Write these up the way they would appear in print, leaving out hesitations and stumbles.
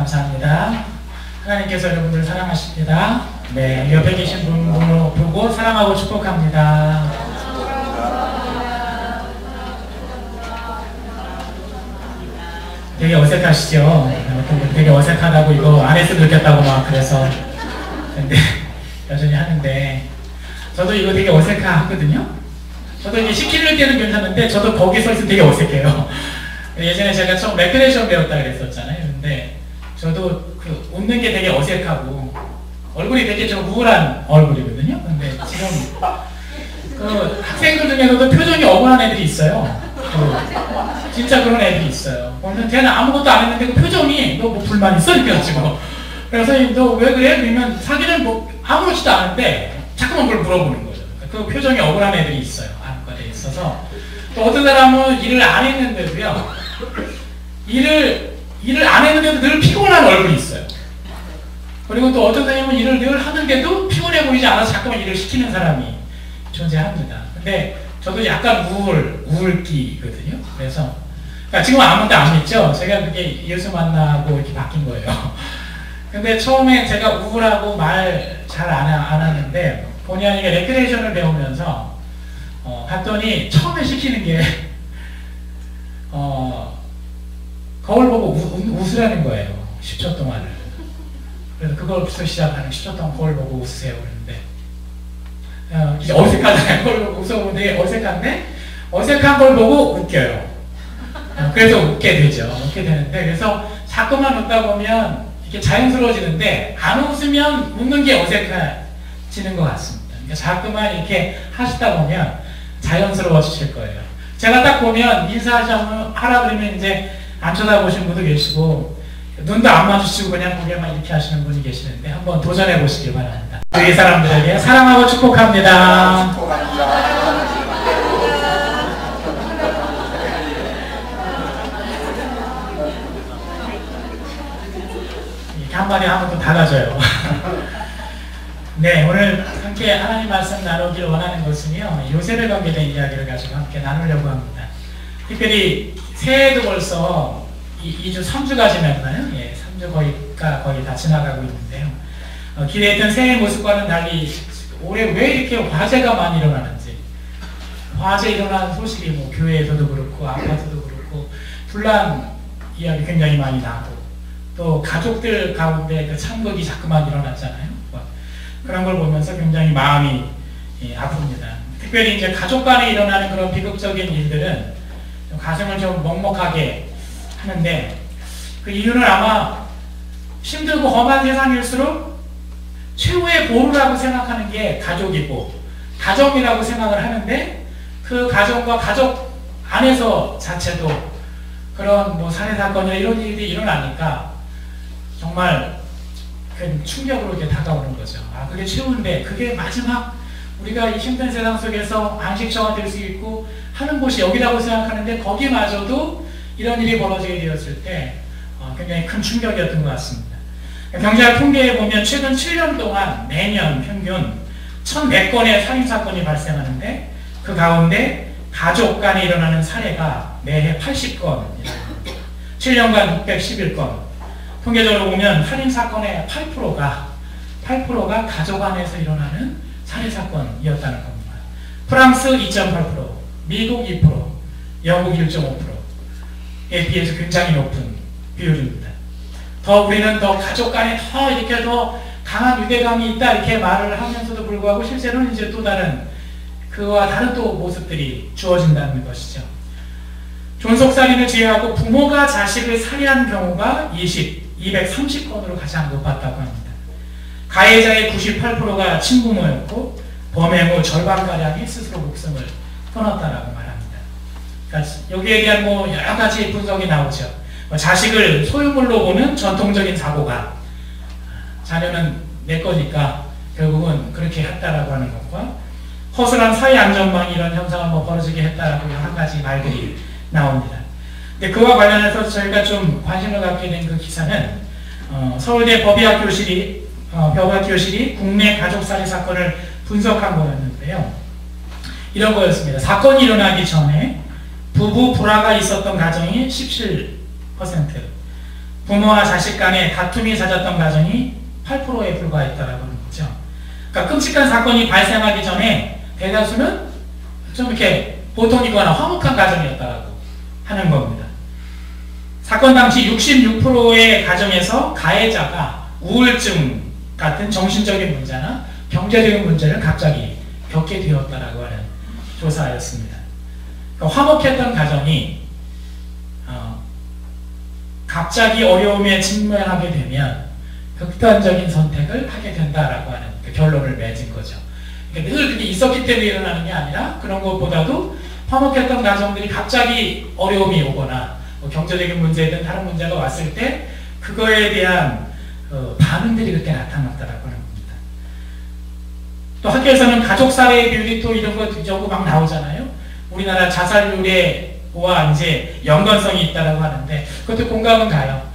감사합니다. 하나님께서 여러분들 사랑하십니다. 네, 옆에 계신 분 보고 사랑하고 축복합니다. 되게 어색하시죠? 되게 어색하다고 이거 안 했으면 좋겠다고 막 그래서 근데 여전히 하는데 저도 이거 되게 어색하거든요. 저도 이게 시키는 때는 괜찮은데 저도 거기 서 있으면 되게 어색해요. 예전에 제가 처음 레크레이션 배웠다 그랬었잖아요. 근데 저도 그 웃는 게 되게 어색하고 얼굴이 되게 좀 우울한 얼굴이거든요. 근데 지금 그 학생들 중에서도 표정이 억울한 애들이 있어요. 진짜 그런 애들이 있어요. 보면 걔는 아무것도 안 했는데 그 표정이 너 뭐 불만 있어? 이렇게 가지고 그래서 너 왜 그래? 그러면 자기는 뭐 아무렇지도 않은데 자꾸만 그걸 물어보는 거죠. 그 표정이 억울한 애들이 있어요. 안과에 있어서 또 어떤 사람은 일을 안 했는데도요. 일을 안 했는데도 늘 피곤한 얼굴이 있어요. 그리고 또 어떤 사람은 일을 늘 하는데도 피곤해 보이지 않아서 자꾸만 일을 시키는 사람이 존재합니다. 근데 저도 약간 우울기거든요. 그래서 그러니까 지금 아무도 안 믿죠? 제가 그게 예수 만나고 이렇게 바뀐 거예요. 근데 처음에 제가 우울하고 말 잘 안 하는데 본의 아니게 레크레이션을 배우면서 봤더니 처음에 시키는 게 거울 보고 웃으라는 거예요. 10초 동안을. 그래서 그걸부터 시작하는 10초 동안 거울 보고 웃으세요. 그러는데 이제 어색하잖아요. 거울 보고 웃어보면 되게 어색한데 어색한 걸 보고 웃겨요. 그래서 웃게 되죠. 웃게 되는데 그래서 자꾸만 웃다 보면 이렇게 자연스러워지는데 안 웃으면 웃는 게 어색해지는 것 같습니다. 그러니까 자꾸만 이렇게 하시다 보면 자연스러워지실 거예요. 제가 딱 보면 인사하라 그러면 이제 안 쳐다보시는 분도 계시고 눈도 안 마주치고 그냥 고개만 이렇게 하시는 분이 계시는데 한번 도전해 보시길 바랍니다. 이 사람들에게 사랑하고 축복합니다. 이렇게 한마디 하면 또 달라져요. 네, 오늘 함께 하나님 말씀 나누기를 원하는 것은요, 요셉에 관계된 이야기를 가지고 함께 나누려고 합니다. 특별히 새해도 벌써 2주, 3주가 지났나요? 예, 3주 거의 다 지나가고 있는데요. 기대했던 새해 모습과는 달리 올해 왜 이렇게 화재가 많이 일어나는지, 화재 일어나는 소식이 뭐 교회에서도 그렇고 아파트도 그렇고 분란 이야기 굉장히 많이 나고 또 가족들 가운데 그 참극이 자꾸만 일어났잖아요. 그런 걸 보면서 굉장히 마음이 아픕니다. 특별히 이제 가족 간에 일어나는 그런 비극적인 일들은 좀 가슴을 좀 먹먹하게 하는데 그 이유는 아마 힘들고 험한 세상일수록 최후의 보루라고 생각하는 게 가족이고 가정이라고 생각을 하는데 그 가정과 가족 안에서 자체도 그런 뭐 살해 사건이나 이런 일들이 일어나니까 정말 그 충격으로 이렇게 다가오는 거죠. 아, 그게 최후인데 그게 마지막 우리가 이 힘든 세상 속에서 안식처가 될 수 있고 하는 곳이 여기라고 생각하는데 거기마저도 이런 일이 벌어지게 되었을 때 굉장히 큰 충격이었던 것 같습니다. 경제학 통계에 보면 최근 7년 동안 매년 평균 1,100건의 살인사건이 발생하는데 그 가운데 가족 간에 일어나는 살해가 매해 80건 7년간 611건 통계적으로 보면 살인사건의 8%가 가족 안에서 일어나는 살인사건이었다는 겁니다. 프랑스 2.8%, 미국 2%, 영국 1.5%에 비해서 굉장히 높은 비율입니다. 우리는 더 가족 간에 이렇게 더 강한 유대감이 있다 이렇게 말을 하면서도 불구하고 실제로는 이제 또 다른 그와 다른 또 모습들이 주어진다는 것이죠. 존속살인을 제외하고 부모가 자식을 살해한 경우가 230건으로 가장 높았다고 합니다. 가해자의 98%가 친부모였고 범행 후 절반가량이 스스로 목숨을 끊었다라고 말합니다. 그러니까 여기에 대한 뭐 여러 가지 분석이 나오죠. 자식을 소유물로 보는 전통적인 사고가 자녀는 내 거니까 결국은 그렇게 했다라고 하는 것과 허술한 사회 안전망 이런 현상을 뭐 벌어지게 했다라고 여러 가지 말들이 나옵니다. 근데 그와 관련해서 저희가 좀 관심을 갖게 된 그 기사는 서울대 법의학교실이 국내 가족살인 사건을 분석한 거였는데요. 이런 거였습니다. 사건이 일어나기 전에 부부 불화가 있었던 가정이 17%, 부모와 자식 간에 다툼이 잦았던 가정이 8%에 불과했다라고 하는 거죠. 그러니까 끔찍한 사건이 발생하기 전에 대다수는 좀 이렇게 보통이거나 화목한 가정이었다라고 하는 겁니다. 사건 당시 66%의 가정에서 가해자가 우울증 같은 정신적인 문제나 경제적인 문제를 갑자기 겪게 되었다라고 하는 조사였습니다. 그러니까 화목했던 가정이 갑자기 어려움에 직면하게 되면 극단적인 선택을 하게 된다라고 하는 그 결론을 맺은 거죠. 그러니까 늘 그게 있었기 때문에 일어나는 게 아니라 그런 것보다도 화목했던 가정들이 갑자기 어려움이 오거나 뭐 경제적인 문제든 다른 문제가 왔을 때 그거에 대한 반응들이 그렇게 나타났다라고 하는 겁니다. 또 학교에서는 가족 살해 비율이 또 이런 거 연구 막 나오잖아요. 우리나라 자살률과 이제 연관성이 있다라고 하는데 그것도 공감은 가요.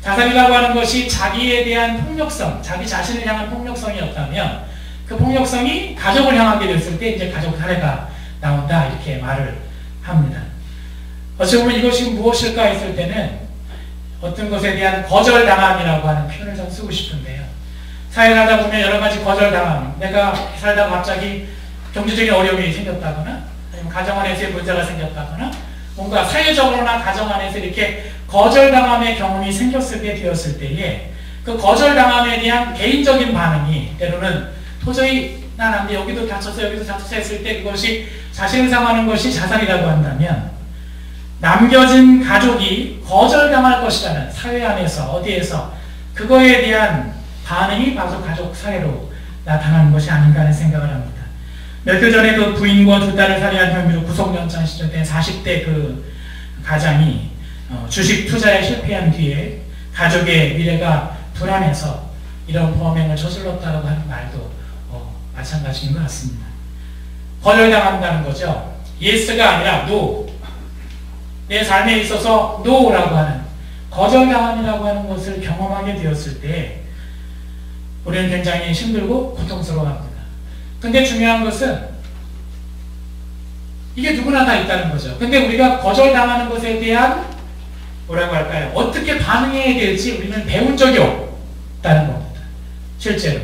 자살이라고 하는 것이 자기에 대한 폭력성, 자기 자신을 향한 폭력성이었다면 그 폭력성이 가족을 향하게 됐을 때 이제 가족 살해가 나온다 이렇게 말을 합니다. 어찌 보면 이것이 무엇일까 했을 때는 어떤 것에 대한 거절당함이라고 하는 표현을 좀 쓰고 싶은데요. 사회를 하다 보면 여러 가지 거절당함, 내가 살다가 갑자기 경제적인 어려움이 생겼다거나 아니면 가정 안에서의 문제가 생겼다거나 뭔가 사회적으로나 가정 안에서 이렇게 거절당함의 경험이 생겼을 때 되었을 때에 그 거절당함에 대한 개인적인 반응이 때로는 도저히 난 안 돼, 여기도 다쳤어 여기도 다쳤어 했을 때 그것이 자신을 상하는 것이 자살이라고 한다면 남겨진 가족이 거절당할 것이라는 사회 안에서 어디에서 그거에 대한 반응이 바로 가족 사회로 나타나는 것이 아닌가 하는 생각을 합니다. 며칠 전에 그 부인과 두 딸을 살해한 혐의로 구속영장 시전된 40대 그 가장이 주식 투자에 실패한 뒤에 가족의 미래가 불안해서 이런 범행을 저질렀다고 하는 말도 마찬가지인 것 같습니다. 거절당한다는 거죠. 예스가 아니라 노. 내 삶에 있어서 노라고 하는 거절당함이라고 하는 것을 경험하게 되었을 때 우리는 굉장히 힘들고 고통스러워합니다. 근데 중요한 것은 이게 누구나 다 있다는 거죠. 근데 우리가 거절당하는 것에 대한 뭐라고 할까요? 어떻게 반응해야 될지 우리는 배운 적이 없다는 겁니다. 실제로.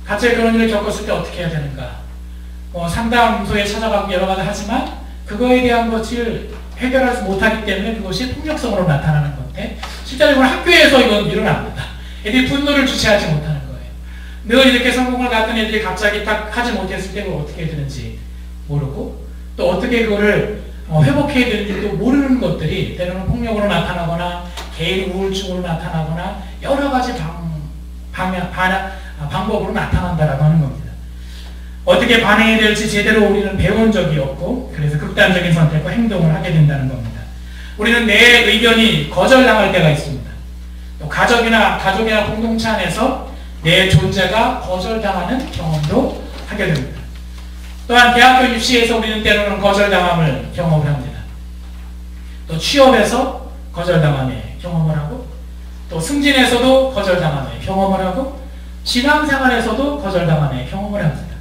갑자기 그런 일을 겪었을 때 어떻게 해야 되는가? 상담소에 찾아가고 여러 가지 하지만 그거에 대한 것을 해결하지 못하기 때문에 그것이 폭력성으로 나타나는 건데 실제로 학교에서 이건 일어납니다. 애들이 분노를 주체하지 못하는 거예요. 늘 이렇게 성공을 갖던 애들이 갑자기 딱 하지 못했을 때 그걸 어떻게 해야 되는지 모르고 또 어떻게 그거를 회복해야 되는지도 모르는 것들이 때로는 폭력으로 나타나거나 개인 우울증으로 나타나거나 여러 가지 방법으로 나타난다라고 하는 겁니다. 어떻게 반응해야 될지 제대로 우리는 배운 적이 없고 그래서 극단적인 선택과 행동을 하게 된다는 겁니다. 우리는 내 의견이 거절당할 때가 있습니다. 또 가족이나 공동체 안에서 내 존재가 거절당하는 경험도 하게 됩니다. 또한 대학교 입시에서 우리는 때로는 거절당함을 경험을 합니다. 또 취업에서 거절당함의 경험을 하고 또 승진에서도 거절당함의 경험을 하고 신앙생활에서도 거절당함의 경험을 합니다.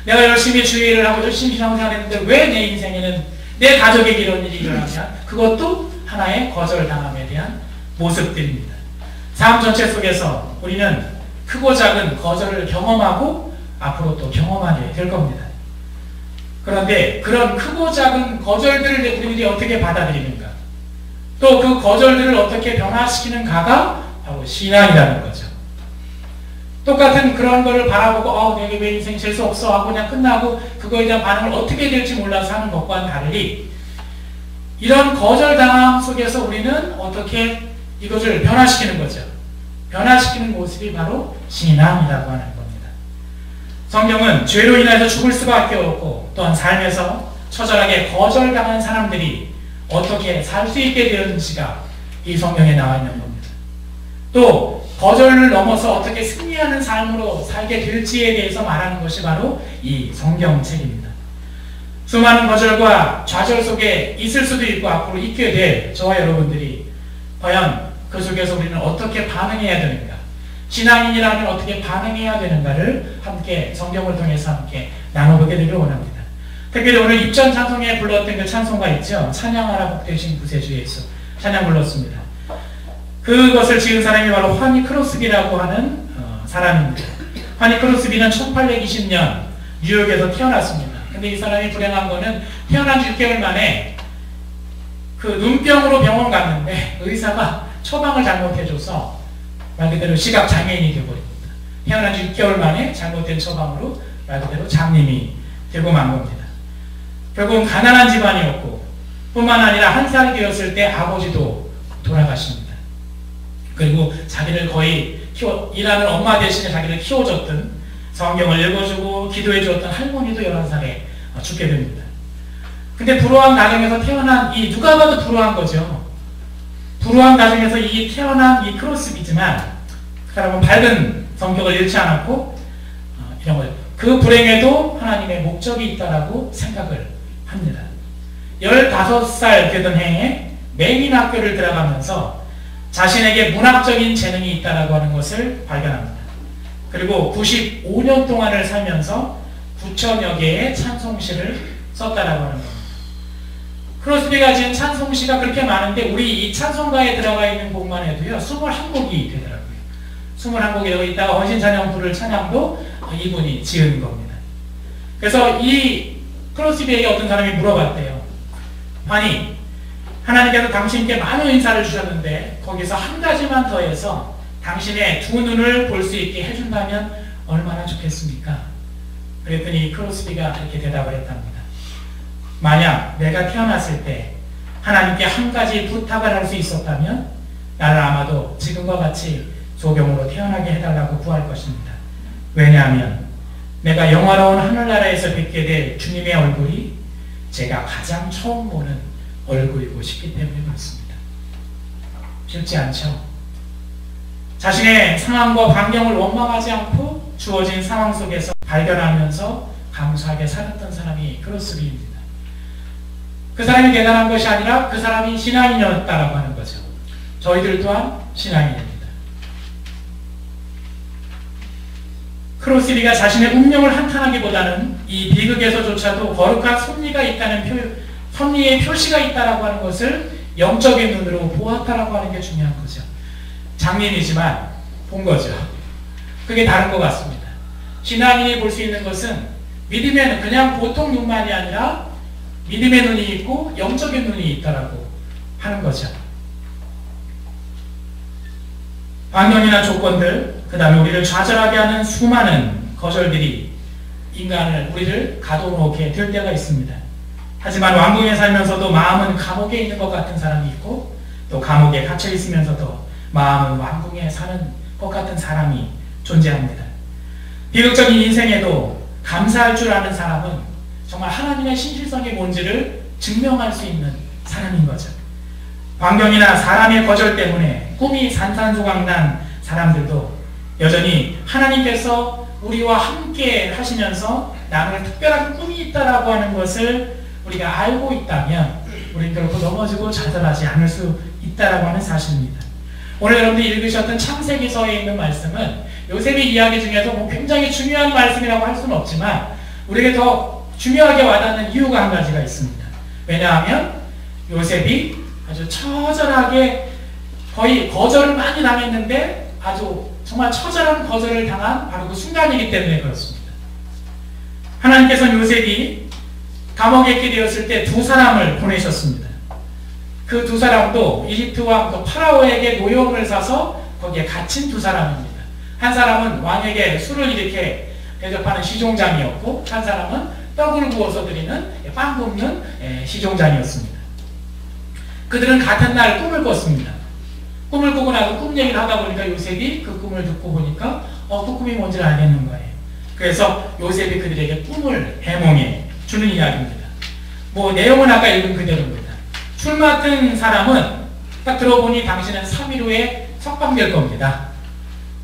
내가 열심히 주의를 하고 열심히 신앙생활을 했는데 왜 내 인생에는 내 가족에게 이런 일이 일어나냐? 그것도 하나의 거절당함에 대한 모습들입니다. 삶 전체 속에서 우리는 크고 작은 거절을 경험하고 앞으로 또 경험하게 될 겁니다. 그런데 그런 크고 작은 거절들을 우리들이 어떻게 받아들이는가? 또 그 거절들을 어떻게 변화시키는가가 바로 신앙이라는 거죠. 똑같은 그런 거를 바라보고 내게 왜 인생 재수 없어 하고 그냥 끝나고 그거에 대한 반응을 어떻게 될지 몰라서 하는 것과는 달리 이런 거절당함 속에서 우리는 어떻게 이것을 변화시키는 거죠. 변화시키는 모습이 바로 신앙이라고 하는 겁니다. 성경은 죄로 인해서 죽을 수밖에 없고 또한 삶에서 처절하게 거절당한 사람들이 어떻게 살 수 있게 되었는지가 이 성경에 나와 있는 겁니다. 또 거절을 넘어서 어떻게 승리하는 삶으로 살게 될지에 대해서 말하는 것이 바로 이 성경책입니다. 수많은 거절과 좌절 속에 있을 수도 있고 앞으로 있게 될 저와 여러분들이 과연 그 속에서 우리는 어떻게 반응해야 되는가, 신앙인이라면 어떻게 반응해야 되는가를 함께 성경을 통해서 함께 나눠보게 되기를 원합니다. 특별히 오늘 입전 찬송에 불렀던 그 찬송가 있죠. 찬양하라 복되신 구세주 예수 찬양 불렀습니다. 그것을 지은 사람이 바로 환희 크로스비라고 하는 사람입니다. 환희 크로스비는 1820년 뉴욕에서 태어났습니다. 근데 이 사람이 불행한 거는 태어난 지 6개월 만에 그 눈병으로 병원 갔는데 의사가 처방을 잘못해줘서 말 그대로 시각장애인이 되어버립니다. 태어난 지 6개월 만에 잘못된 처방으로 말 그대로 장님이 되고 만 겁니다. 결국은 가난한 집안이었고 뿐만 아니라 한 살이 되었을 때 아버지도 돌아가십니다. 그리고 자기를 거의 일하는 엄마 대신에 자기를 키워줬던, 성경을 읽어주고 기도해주었던 할머니도 11살에 죽게 됩니다. 근데 불우한 가정에서 태어난 누가 봐도 불우한 거죠. 불우한 가정에서 태어난 이 크로스비지만 그 사람은 밝은 성격을 잃지 않았고 이런 거죠. 그 불행에도 하나님의 목적이 있다라고 생각을 합니다. 15살 되던 해에 맹인학교를 들어가면서 자신에게 문학적인 재능이 있다라고 하는 것을 발견합니다. 그리고 95년 동안을 살면서 9천여 개의 찬송시를 썼다라고 하는 겁니다. 크로스비가 지은 찬송시가 그렇게 많은데 우리 이 찬송가에 들어가 있는 곡만 해도요 21곡이 되더라고요. 21곡이 되고 있다가 헌신찬양 부를 찬양도 이분이 지은 겁니다. 그래서 이 크로스비에게 어떤 사람이 물어봤대요. 아니, 하나님께서 당신께 많은 인사를 주셨는데 거기서 한 가지만 더해서 당신의 두 눈을 볼 수 있게 해준다면 얼마나 좋겠습니까? 그랬더니 크로스비가 이렇게 대답을 했답니다. 만약 내가 태어났을 때 하나님께 한 가지 부탁을 할 수 있었다면 나를 아마도 지금과 같이 소경으로 태어나게 해달라고 구할 것입니다. 왜냐하면 내가 영화로운 하늘나라에서 뵙게 될 주님의 얼굴이 제가 가장 처음 보는 얼굴이고 싶기 때문에 그렇습니다. 쉽지 않죠? 자신의 상황과 환경을 원망하지 않고 주어진 상황 속에서 발견하면서 감사하게 살았던 사람이 크로스비입니다. 그 사람이 대단한 것이 아니라 그 사람이 신앙인이었다라고 하는 거죠. 저희들 또한 신앙인입니다. 크로스비가 자신의 운명을 한탄하기보다는 이 비극에서조차도 거룩한 섭리가 있다는 섭리의 표시가 있다라고 하는 것을 영적인 눈으로 보았다라고 하는 게 중요한 거죠. 장님이지만 본 거죠. 그게 다른 것 같습니다. 신앙인이 볼 수 있는 것은 믿음의 눈, 그냥 보통 눈만이 아니라 믿음의 눈이 있고 영적인 눈이 있다라고 하는 거죠. 환경이나 조건들, 그 다음에 우리를 좌절하게 하는 수많은 거절들이 우리를 가둬놓게 될 때가 있습니다. 하지만 왕궁에 살면서도 마음은 감옥에 있는 것 같은 사람이 있고 또 감옥에 갇혀 있으면서도 마음은 왕궁에 사는 것 같은 사람이 존재합니다. 비극적인 인생에도 감사할 줄 아는 사람은 정말 하나님의 신실성이 뭔지를 증명할 수 있는 사람인 거죠. 환경이나 사람의 거절 때문에 꿈이 산산조각난 사람들도 여전히 하나님께서 우리와 함께 하시면서 나눌 특별한 꿈이 있다라고 하는 것을 우리가 알고 있다면 우리는 결코 넘어지고 좌절하지 않을 수 있다라고 하는 사실입니다. 오늘 여러분들이 읽으셨던 창세기서에 있는 말씀은 요셉의 이야기 중에서 굉장히 중요한 말씀이라고 할 수는 없지만 우리에게 더 중요하게 와닿는 이유가 한 가지가 있습니다. 왜냐하면 요셉이 아주 처절하게 거의 거절을 많이 당했는데 아주 정말 처절한 거절을 당한 바로 그 순간이기 때문에 그렇습니다. 하나님께서는 요셉이 감옥에 있게 되었을 때 두 사람을 보내셨습니다. 그 두 사람도 이집트 왕 파라오에게 노여움을 사서 거기에 갇힌 두 사람입니다. 한 사람은 왕에게 술을 이렇게 대접하는 시종장이었고 한 사람은 떡을 구워서 드리는 빵 굽는 시종장이었습니다. 그들은 같은 날 꿈을 꿨습니다. 꿈을 꾸고 나서 꿈 얘기를 하다 보니까 요셉이 그 꿈을 듣고 보니까 그 꿈이 뭔지를 알겠는 거예요. 그래서 요셉이 그들에게 꿈을 해몽해 주는 이야기입니다. 뭐 내용은 아까 읽은 그대로입니다. 술 맡은 사람은 딱 들어보니 당신은 3일 후에 석방될 겁니다.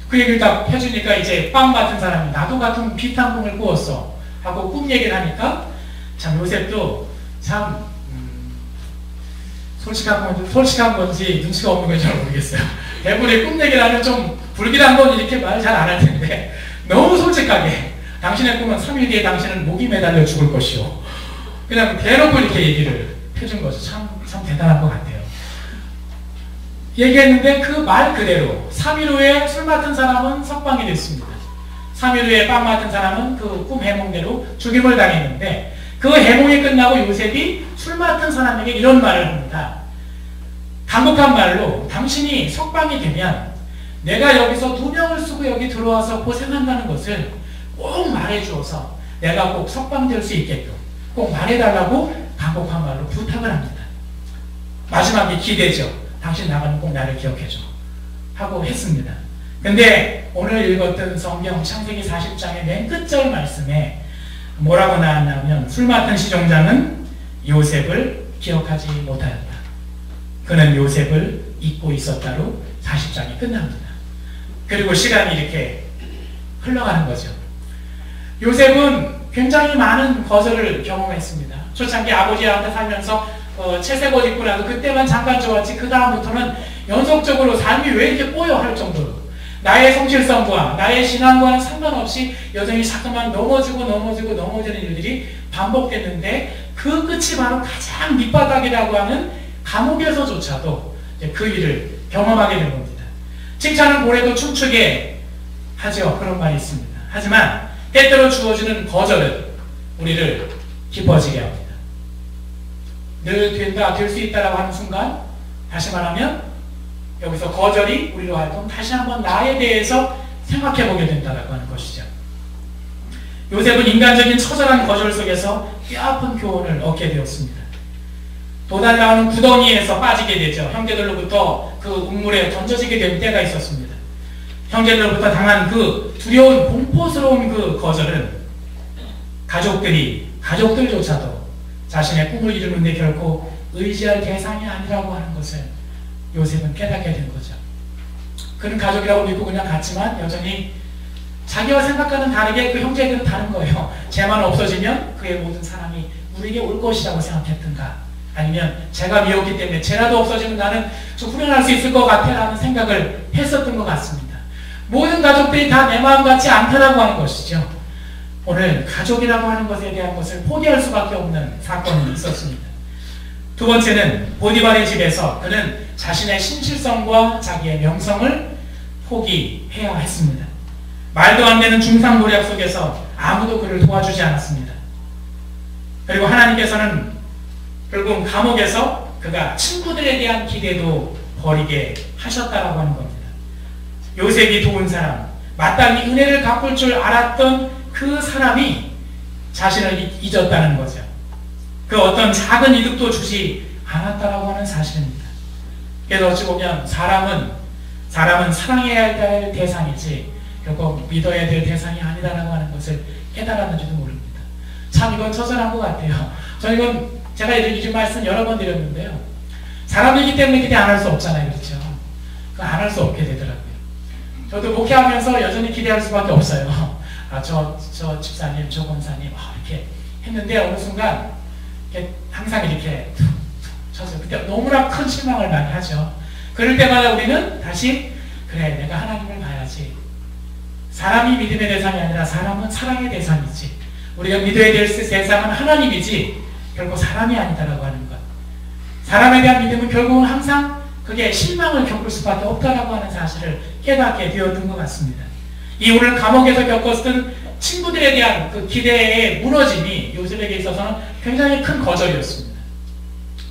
그 얘기를 딱 해주니까 이제 빵 맡은 사람이 나도 같은 비슷한 꿈을 꾸었어 하고 꿈 얘기를 하니까 참 요셉도 참 솔직한 건지 눈치가 없는 건지 잘 모르겠어요. 대부분의 꿈 얘기를 하면 좀 불길한 건 이렇게 말 잘 안 할 텐데 너무 솔직하게 당신의 꿈은 3일 뒤에 당신은 목이 매달려 죽을 것이요. 그냥 대놓고 이렇게 얘기를 해준 거죠. 참 대단한 것 같아요. 얘기했는데 그 말 그대로 3일 후에 술 맡은 사람은 석방이 됐습니다. 3일 후에 빵 맡은 사람은 그 꿈 해몽대로 죽임을 당했는데 그 해몽이 끝나고 요셉이 술 맡은 사람에게 이런 말을 합니다. 간곡한 말로 당신이 석방이 되면 내가 여기서 2명을 쓰고 여기 들어와서 고생한다는 것을 꼭 말해주어서 내가 꼭 석방될 수 있게끔 꼭 말해달라고 간곡한 말로 부탁을 합니다. 마지막에 기대죠. 당신 나가면 꼭 나를 기억해줘 하고 했습니다. 근데 오늘 읽었던 성경 창세기 40장의 맨 끝절 말씀에 뭐라고 나왔냐면 술 맡은 시종장은 요셉을 기억하지 못하였다. 그는 요셉을 잊고 있었다로 40장이 끝납니다. 그리고 시간이 이렇게 흘러가는 거죠. 요셉은 굉장히 많은 거절을 경험했습니다. 초창기 아버지한테 살면서 채색 옷 입고 나서 그때만 잠깐 좋았지 그 다음부터는 연속적으로 삶이 왜 이렇게 꼬여 할 정도로 나의 성실성과 나의 신앙과는 상관없이 여전히 자꾸만 넘어지는 일들이 반복됐는데 그 끝이 바로 가장 밑바닥이라고 하는 감옥에서조차도 그 일을 경험하게 된 겁니다. 칭찬은 고래도 춤추게 하죠. 그런 말이 있습니다. 하지만 때때로 주어지는 거절은 우리를 기뻐지게 합니다. 늘 된다, 될 수 있다라고 하는 순간 다시 말하면 여기서 거절이 우리로 하여금 다시 한번 나에 대해서 생각해보게 된다라고 하는 것이죠. 요셉은 인간적인 처절한 거절 속에서 뼈아픈 교훈을 얻게 되었습니다. 도달나오는 구덩이에서 빠지게 되죠. 형제들로부터 그 우물에 던져지게 된 때가 있었습니다. 형제들로부터 당한 그 두려운 공포스러운 그 거절은 가족들조차도 자신의 꿈을 이루는데 결코 의지할 대상이 아니라고 하는 것을 요셉은 깨닫게 된 거죠. 그는 가족이라고 믿고 그냥 갔지만 여전히 자기와 생각과는 다르게 그 형제들은 다른 거예요. 쟤만 없어지면 그의 모든 사람이 우리에게 올 것이라고 생각했던가 아니면 제가 미웠기 때문에 쟤라도 없어지면 나는 좀 후련할 수 있을 것 같아 라는 생각을 했었던 것 같습니다. 모든 가족들이 다 내 마음 같지 않다라고 하는 것이죠. 오늘 가족이라고 하는 것에 대한 것을 포기할 수밖에 없는 사건이 있었습니다. 두 번째는 보디발의 집에서 그는 자신의 신실성과 자기의 명성을 포기해야 했습니다. 말도 안 되는 중상 노력 속에서 아무도 그를 도와주지 않았습니다. 그리고 하나님께서는 결국 감옥에서 그가 친구들에 대한 기대도 버리게 하셨다라고 하는 겁니다. 요셉이 도운 사람, 마땅히 은혜를 갚을 줄 알았던 그 사람이 자신을 잊었다는 거죠. 그 어떤 작은 이득도 주지 않았다라고 하는 사실입니다. 그래서 어찌 보면 사람은 사랑해야 할 대상이지 결국 믿어야 될 대상이 아니다라고 하는 것을 깨달았는지도 모릅니다. 참 이건 처절한 것 같아요. 저는 이건 제가 이 말씀 여러 번 드렸는데요. 사람이기 때문에 기대 안 할 수 없잖아요. 그렇죠? 안 할 수 없게 되더라고요. 저도 목회하면서 여전히 기대할 수밖에 없어요. 저 집사님, 저 권사님 이렇게 했는데 어느 순간 항상 이렇게 쳐서 그때 너무나 큰 실망을 많이 하죠. 그럴 때마다 우리는 다시 그래 내가 하나님을 봐야지. 사람이 믿음의 대상이 아니라 사람은 사랑의 대상이지. 우리가 믿어야 될 대상은 하나님이지 결국 사람이 아니다라고 하는 것. 사람에 대한 믿음은 결국은 항상 그게 실망을 겪을 수밖에 없다라고 하는 사실을 깨닫게 되었던 것 같습니다. 이 오늘 감옥에서 겪었던 친구들에 대한 그 기대의 무너짐이 요셉에게 있어서는 굉장히 큰 거절이었습니다.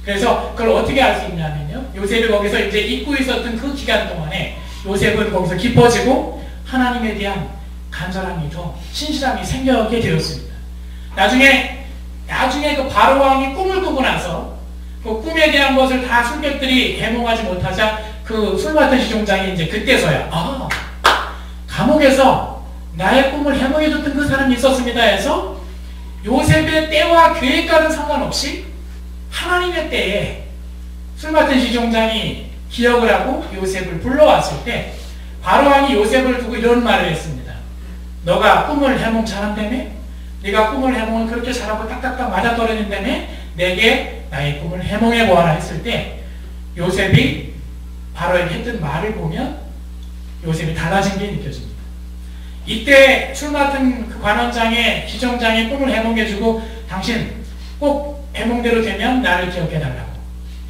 그래서 그걸 어떻게 알 수 있냐면요. 요셉이 거기서 이제 잊고 있었던 그 기간 동안에 요셉은 거기서 깊어지고 하나님에 대한 간절함이 더 신실함이 생겨게 되었습니다. 나중에 그 바로 왕이 꿈을 꾸고 나서 그 꿈에 대한 것을 다 술객들이 해몽하지 못하자 그 술 맡은 시종장이 이제 그때서야 감옥에서 나의 꿈을 해몽해줬던 그 사람이 있었습니다 해서 요셉의 때와 계획과는 상관없이 하나님의 때에 술 맡은 시종장이 기억을 하고 요셉을 불러왔을 때 바로왕이 요셉을 두고 이런 말을 했습니다. 너가 꿈을 해몽 잘한다며? 네가 꿈을 해몽을 그렇게 잘하고 딱딱딱 맞아떨어진다며? 내게 나의 꿈을 해몽해보아라 했을 때 요셉이 바로에게 했던 말을 보면 요셉이 달라진 게 느껴집니다. 이때 술 맡은 그 관원장의 시종장의 꿈을 해몽해주고 당신 꼭 해몽대로 되면 나를 기억해달라고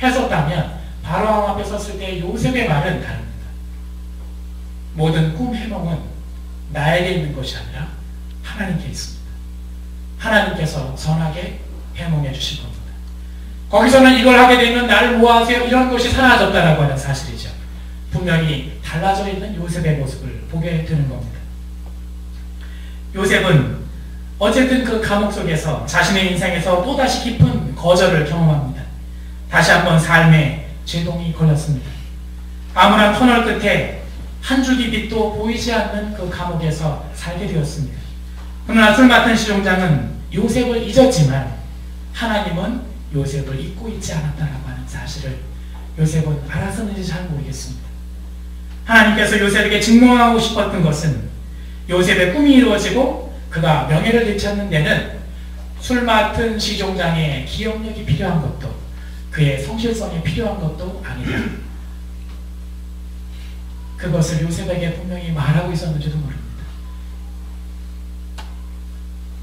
했었다면 바로왕 앞에 섰을 때 요셉의 말은 다릅니다. 모든 꿈 해몽은 나에게 있는 것이 아니라 하나님께 있습니다. 하나님께서 선하게 해몽해 주실 겁니다. 거기서는 이걸 하게 되면 나를 모아하세요 이런 것이 사라졌다라고 하는 사실이죠. 분명히 달라져 있는 요셉의 모습을 보게 되는 겁니다. 요셉은 어쨌든 그 감옥 속에서 자신의 인생에서 또다시 깊은 거절을 경험합니다. 다시 한번 삶에 제동이 걸렸습니다. 암울한 터널 끝에 한 줄기 빛도 보이지 않는 그 감옥에서 살게 되었습니다. 그러나 술 맡은 시종장은 요셉을 잊었지만 하나님은 요셉을 잊고 있지 않았다라고 하는 사실을 요셉은 알았었는지 잘 모르겠습니다. 하나님께서 요셉에게 증명하고 싶었던 것은 요셉의 꿈이 이루어지고 그가 명예를 되찾는 데는 술 맡은 시종장의 기억력이 필요한 것도 그의 성실성이 필요한 것도 아니다. 그것을 요셉에게 분명히 말하고 있었는지도 모릅니다.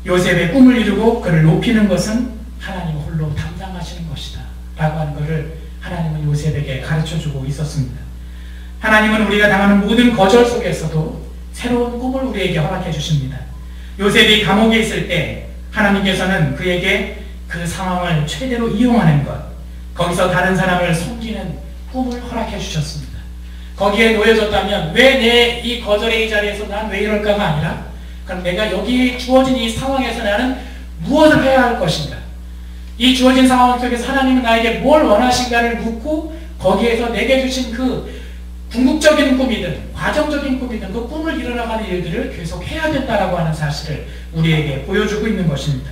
요셉의 꿈을 이루고 그를 높이는 것은 하나님 홀로 담당하시는 것이다 라고 하는 것을 하나님은 요셉에게 가르쳐주고 있었습니다. 하나님은 우리가 당하는 모든 거절 속에서도 새로운 꿈을 우리에게 허락해 주십니다. 요셉이 감옥에 있을 때 하나님께서는 그에게 그 상황을 최대로 이용하는 것, 거기서 다른 사람을 섬기는 꿈을 허락해 주셨습니다. 거기에 놓여졌다면 왜 내 이 거절의 이 자리에서 난 왜 이럴까가 아니라 그럼 내가 여기 주어진 이 상황에서 나는 무엇을 해야 할 것인가, 이 주어진 상황 속에서 하나님은 나에게 뭘 원하신가를 묻고 거기에서 내게 주신 그 궁극적인 꿈이든 과정적인 꿈이든 그 꿈을 이뤄나가는 일들을 계속 해야 된다라고 하는 사실을 우리에게 보여주고 있는 것입니다.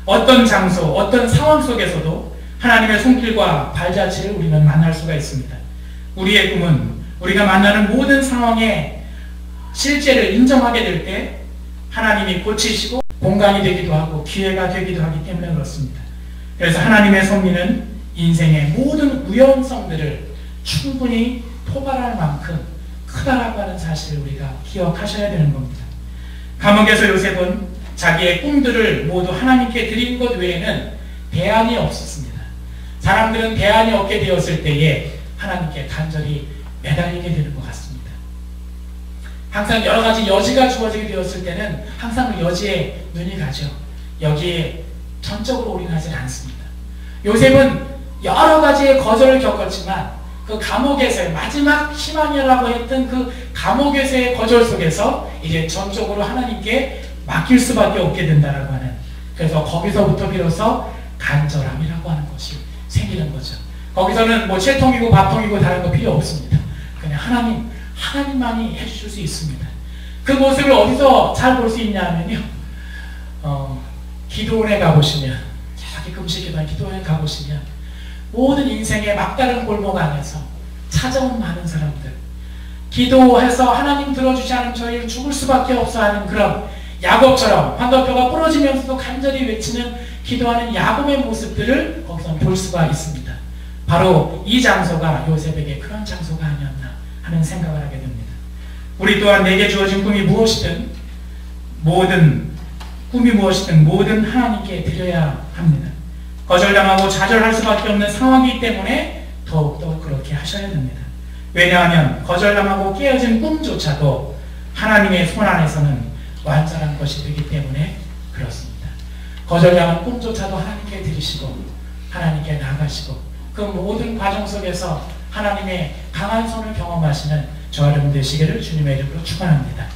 어떤 장소, 어떤 상황 속에서도 하나님의 손길과 발자취를 우리는 만날 수가 있습니다. 우리의 꿈은 우리가 만나는 모든 상황에 실제를 인정하게 될 때 하나님이 고치시고 공간이 되기도 하고 기회가 되기도 하기 때문에 그렇습니다. 그래서 하나님의 섭리는 인생의 모든 우연성들을 충분히 포괄할 만큼 크다라고 하는 사실을 우리가 기억하셔야 되는 겁니다. 감옥에서 요셉은 자기의 꿈들을 모두 하나님께 드린 것 외에는 대안이 없었습니다. 사람들은 대안이 없게 되었을 때에 하나님께 간절히 매달리게 되는 것 같습니다. 항상 여러 가지 여지가 주어지게 되었을 때는 항상 그 여지에 눈이 가죠. 여기에 전적으로 올인하지 않습니다. 요셉은 여러 가지의 거절을 겪었지만 그 감옥에서의 마지막 희망이라고 했던 그 감옥에서의 거절 속에서 이제 전적으로 하나님께 맡길 수밖에 없게 된다라고 하는, 그래서 거기서부터 비로소 간절함이라고 하는 것이 생기는 거죠. 거기서는 뭐 7통이고 밥통이고 다른 거 필요 없습니다. 그냥 하나님만이 해주실 수 있습니다. 그 모습을 어디서 잘 볼 수 있냐면요, 기도원에 가보시면, 자기 금식기도한 기도원에 가보시면 모든 인생의 막다른 골목 안에서 찾아온 많은 사람들, 기도해서 하나님 들어주지 않으면 저희를 죽을 수밖에 없어 하는 그런 야곱처럼 황도표가 부러지면서도 간절히 외치는 기도하는 야곱의 모습들을 거기서 볼 수가 있습니다. 바로 이 장소가 요셉에게 그런 장소가 아니었나 하는 생각을 하게 됩니다. 우리 또한 내게 주어진 꿈이 무엇이든 모든 하나님께 드려야 합니다. 거절당하고 좌절할 수밖에 없는 상황이기 때문에 더욱더 그렇게 하셔야 됩니다. 왜냐하면 거절당하고 깨어진 꿈조차도 하나님의 손 안에서는 완전한 것이 되기 때문에 그렇습니다. 거절당한 꿈조차도 하나님께 드리시고 하나님께 나아가시고 그 모든 과정 속에서 하나님의 강한 손을 경험하시는 저와 여러분 되시기를 주님의 이름으로 축원합니다.